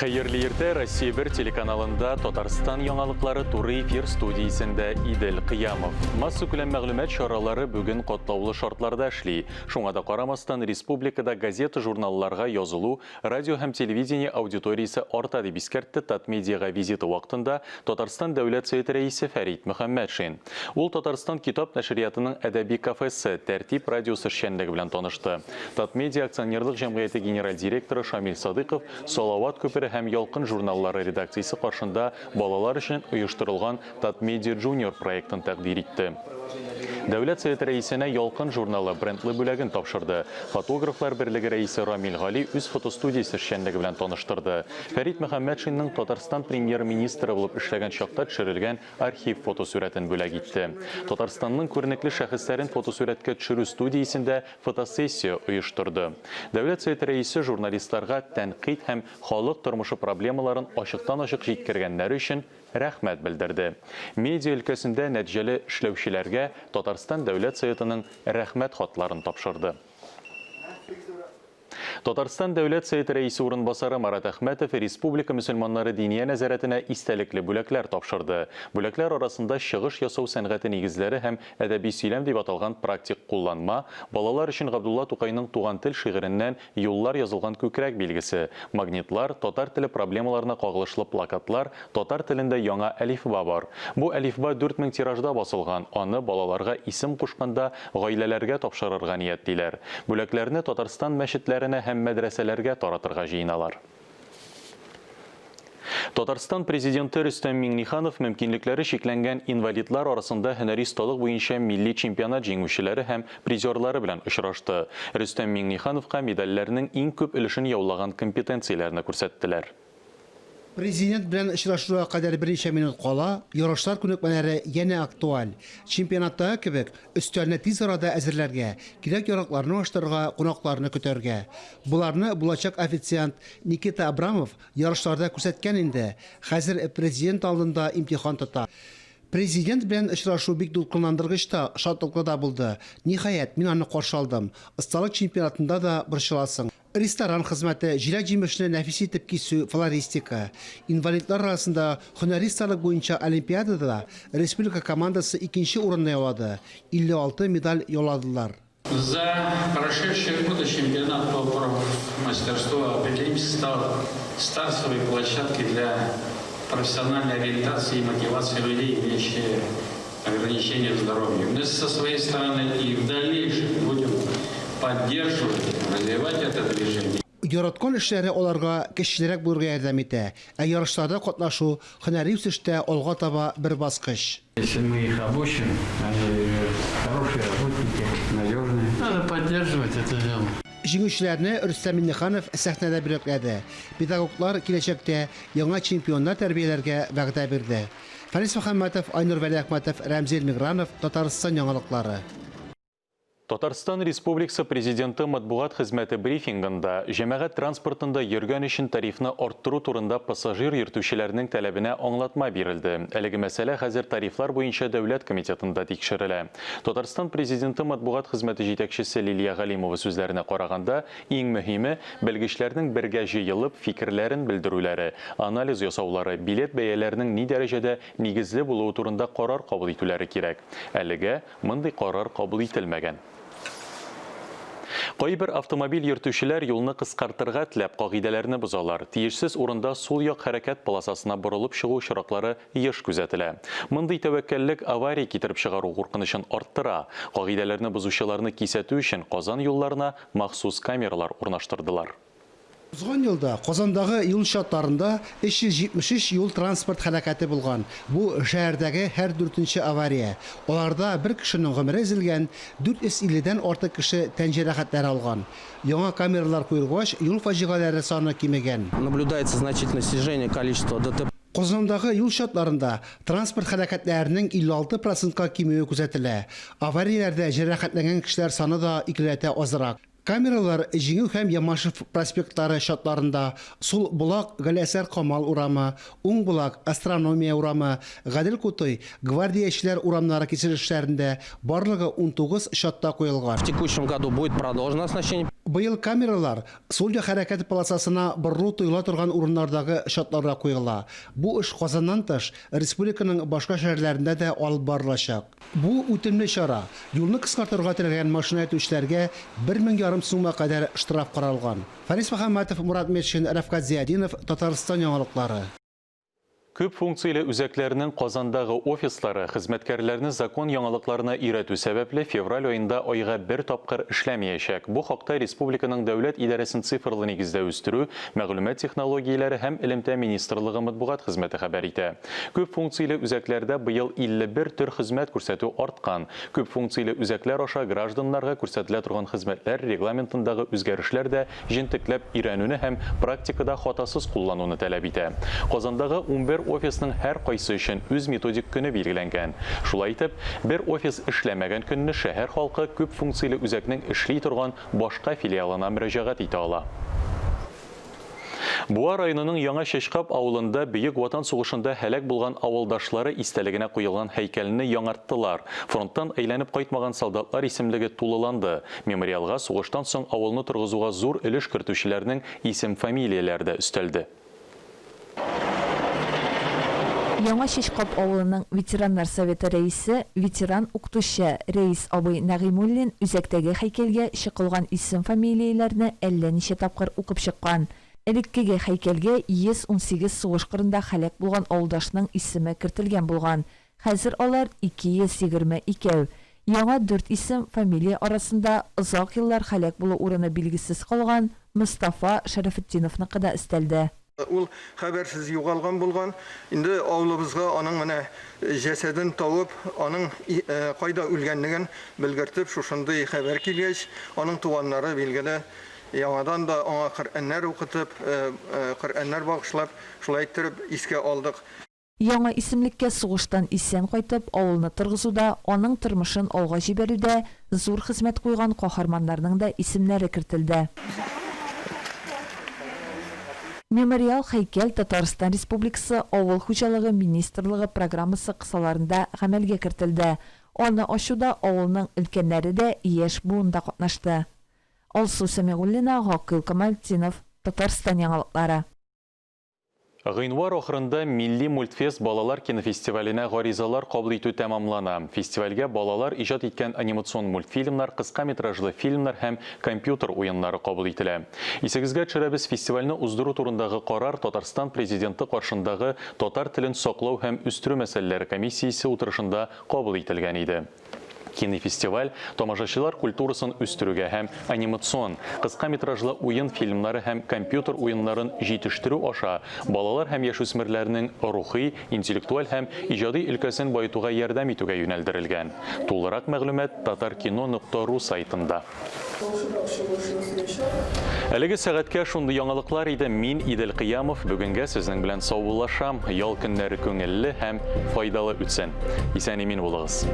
Hayırlı erте Россия 1 телеканалында Татарстан яңалыклары туры эфир студиясында Идел Кыямов. Масса күләм мәгълүмат чаралары бүген катлаулы шартларда эшли. Шуңа да карамастан республикада газета, журналларга язылу, радио һәм телевидение аудиториясе арта дип искәртте Татмедиага визиты вакытында Татарстан дәүләт советы рәисе Фәрит Мөхәммәтшин. Ул Татарстан китап нәшриятының әдәби кафесы Тәртип радиосы эшчәнлеге белән танышты. Татмедиа акционерлык җәмгыяте генераль директоры Шамил Садыйков Салават көпере һәм ялкын журналлары редакциясе каршында балалар өчен оештырылган Татмедиа Junior проектын тәкъдим итте. Дәүләт советы рәисенә ялкын журналы брендлы бүләген тапшырды. Фотографлар берлеге рәисе Рамил Гали үз фотостудиясе эшчәнлеге белән таныштырды. Фәрит Мөхәммәтшинның Татарстан премьер-министры булып эшләгән чакта төшерелгән архив фотосурәтен бүләк итте. Татарстанның күренекле шәхесләрен фотосурәткә төшерү студиясендә фотосессия оештырды. Дәүләт советы рәисе журналистларга тәнкыйть һәм халык тормышы проблемаларын ачыктан-ачык җиткергәннәре өчен рәхмәт белдерде. Медиа өлкәсендә нәтиҗәле эшләүчеләргә Татарстан дәүләт советының рәхмәт хатларын тапшырды. Татарстан дәүләт советы рәисе урынбасары Марат Әхмәтов республика мөселманнары диния нәзарәтенә истәлекле бүләкләр тапшырды. Бүләкләр арасында чыгыш ясау сәнгате нигезләре һәм әдәби сөйләм дип аталган практик кулланма, балалар өчен Габдулла Тукайның Туган тел шигыреннән юллар язылган күкрәк билгесе, магнитлар, татар теле проблемаларына кагылышлы плакатлар, татар телендә яңа әлифба бар. Бу әлифба 4000 тиражда басылган. Аны балаларга исем кушканда гаиләләргә тапшырырга ниятлиләр. Бүләкләрне Татарстан мәчетләренә һәм мәдрәсәләргә таратырга җыеналар. Татарстан президенты Рөстәм Миңнеханов мөмкинлекләре шикләнгән инвалидлар арасында һөнәри осталык буенча милли чемпионат җиңүчеләре һәм призерлары белән очрашты. Рөстәм Миңнехановка медальләрнең иң күп өлешен яулаган компетенцияләрне күрсәттеләр. Президент белән очрашуга кадәр берничә минут кала, ярышлар күнекмәләре янә актуаль. Чемпионатта кебек, өстәлне тиз арада әзерләргә, кирәк яракларны ачтырырга, кунакларны көтәргә. Буларны булачак официант Никита Абрамов ярышларда күрсәткән инде. Хәзер президент алдында имтихан тота. Президент белән очрашу бик дулкынландыргыч та, шатлыклы да булды. Ниһаять, мин аны каршы алдым. Осталык чемпионатында да борчыласың. Ресторан хезмәте, җиләк-җимешне нәфис итеп кисү, флористика. Инвалидлар арасында һөнәристлык буенча олимпиадада республика командасы 2нче урынны яулады. 56 медаль яуладылар. За прошедшие годы чемпионат по мастерству определимся стал стартовой площадкой для профессиональной ориентации и мотивации людей, имеющие ограничения здоровья. Мы со своей стороны и в дальнейшем будем поддерживать, развивать это движение. Яраткан эшләре аларга кешеләргә булырга ярдәм итә. Ярышларда катнашу һөнәри үсештә алга таба бер баскыч. Если мы их обучим, они хорошие работники, надежные. Надо поддерживать это дело. Җиңүчеләрне Рөстәм Миңнеханов сәхнәдә бүләкләде. Педагоглар киләчәктә яңа чемпионнар тәрбияләргә вәгъдә бирде. Фәрис Мөхәммәтов, Айнур Вәлиәхмәтов, Рәмзил Мигранов, Татарстан яңалыклары. Татарстан Республикасы президенты матбугат хезмәте брифингында җәмәгать транспортында йөргән өчен тарифны арттыру турында пассажир йөртүчеләрнең таләбенә аңлатма бирелде. Әлеге мәсьәлә хәзер тарифлар буенча дәүләт комитетында тикшерелә. Татарстан президенты матбугат хезмәте җитәкчесе Лилия Галимова сүзләренә караганда, иң мөһиме белгечләрнең бергә җыелып фикерләрен белдерүләре, анализ ясаулары, билет бәяләренең ни дәрәҗәдә нигезле булуы турында карар кабул итүләре кирәк. Әлегә мондый карар кабул ителмәгән. Кайбер автомобиль йөртүчеләр юлны кыскартырга теләп кагыйдәләрне бозалар. Тиешсез урында сул як хәрәкәт полосасына борылып чыгу очраклары еш күзәтелә. Мондый тәвәккәллек авария китереп чыгару куркынычын арттыра. Кагыйдәләрне бозучыларны кисәтү өчен Казан юлларына махсус камералар урнаштырдылар. Узган елда Казандагы юл шартларында 373 юл транспорт хәрәкәте булган. Бу шәһәрдәге һәр 4нче авария. Аларда бер кешенең гомере өзелгән, 450дән артык кеше тән җәрәхәтләре алган. Яңа камералар куелгач, юл фаҗигаләре саны кимегән. Наблюдается значительное снижение количества ДТП. Казандагы юл шартларында транспорт хәрәкәтләренең 56%-ка кимүе күзәтелә. Аварияләрдә җәрәхәтләнгән кешеләр саны да икеләтә азрак. Камералар Җиңү һәм Ямашев проспектлары шатларында, Сул Булак Галәсәр Камал урамы, Уң Булак Астрономия урамы, Гадел Кутой гвардиячеләр урамнары кисерешләрендә барлыгы 19 шатта куелган. В текущем году будет продолжено оснащение. Быел камералар сул хәрәкәт полосасына борылу тыела торган урыннардагы шатларга куела. Бу эш Казаннан тыш республиканың башка шәһәрләрендә дә алып барылачак. Бу үтемле чара. Юлны кыскартырга теләгән машина итүчеләргә 1,5 сумга кадәр штраф каралган. Фарис Мөхәммәтов, Мурат Метшин, Рафкат Зиядинов, Татарстан яңалыклары. Күп функцияле үзәкләрнең Казандагы офислары хезмәткәрләрне закон яңалыкларына өйрәтү сәбәпле февраль айында айга бер тапкыр эшләмәячәк. Бу хакта республиканың дәүләт идарәсен цифрлы нигездә үстерү, мәгълүмат технологияләре һәм элемтә министрлыгы матбугат хезмәте хәбәр итә. Күп функцияле үзәкләрдә быел 51 төр хезмәт күрсәтү арткан. Күп функцияле үзәкләр аша гражданнарга күрсәтелә торган хезмәтләр регламентындагы үзгәрешләр дә җентекләп өйрәнүне һәм практикада хатасыз куллануны таләп итә. Казандагы 11 офисның һәр кайсы өчен үз методик көне билгеләнгән. Шулай итеп, бер офис эшләмәгән көнне шәһәр халкы күп функцияле үзәкнең эшли торган башка филиалына мөрәҗәгать итә ала. Буа районының Яңа Чәчкап авылында Бөек Ватан сугышында һәлак булган авылдашлары истәлегенә куелган һәйкәлне яңарттылар. Фронттан әйләнеп кайтмаган солдатлар исемлеге тулыланды. Мемориалга сугыштан соң авылны торгызуга зур өлеш кертүчеләрнең исем-фамилияләре дә өстәлде. Яңа Чәчкап авылының ветераннар советы рәисе, ветеран укытучы Рәис абый Нәгыймуллин үзәктәге һәйкәлгә чыкылган исем-фамилияләрне әллә ничә тапкыр укып чыккан. Элеккеге һәйкәлгә 118 сугыш кырында һәлак булган авылдашның исеме кертелгән булган. Хәзер алар 222. Яңа 4 исем-фамилия арасында озак еллар һәлак булу урыны билгесез калган Мустафа Шәрәфетдиновныкы да өстәлде. Ул хәбәрсез югалган булган. Инде авылыбызга аның менә җәсәден табып, аның кайда үлгәнлеген белгертеп, шушындый хәбәр килгәч, аның туганнары билгеле яңадан да аңа Коръәннәр укытып, Коръәннәр багышлап, шулай итеп искә алдык. Яңа исемлеккә сугыштан исән кайтып, авылны торгызуда, аның тормышын алга җибәрүдә зур хезмәт куйган каһарманнарның да исемнәре кертелде. Мемориал һәйкәл Татарстан Республикасы Авыл хуҗалыгы министрлыгы программасы кысаларында гамәлгә кертелде. Аны ачуда авылның өлкәннәре дә яшь буында катнашты. Алсу Сәмигуллина, Гакыл Камалтдинов, Татарстан яңалыклары. Гыйнвар ахырында Милли мультфест балалар кинофестиваленә гаризалар кабул итү тәмамлана. Фестивальгә балалар иҗат иткән анимацион мультфильмнар, кыска метражлы фильмнар һәм компьютер уеннары кабул ителә. Исегезгә төшерәбез, фестивальне уздыру турындагы карар Татарстан президенты каршындагы татар телен саклау һәм үстерү мәсьәләләре комиссиясе утырышында кабул ителгән иде. Кинофестиваль тамашачылар культурасын үстерүгә һәм анимацион, кыска метражлы уен фильмнары һәм компьютер уеннарын җитештерү аша балалар һәм яшүсмерләрнең рухи, интеллектуаль һәм иҗади өлкәсен баетуга ярдәм итүгә юнәлдерелгән. Тулырак мәгълүмат tatarkino.ru сайтында. Әлеге сәгатькә шундый яңалыклар иде. Мин Идел Кыямов, бүгенгә сезнең белән саубуллашам. Ял көннәре күңелле һәм файдалы үтсен. Исән-имин булыгыз.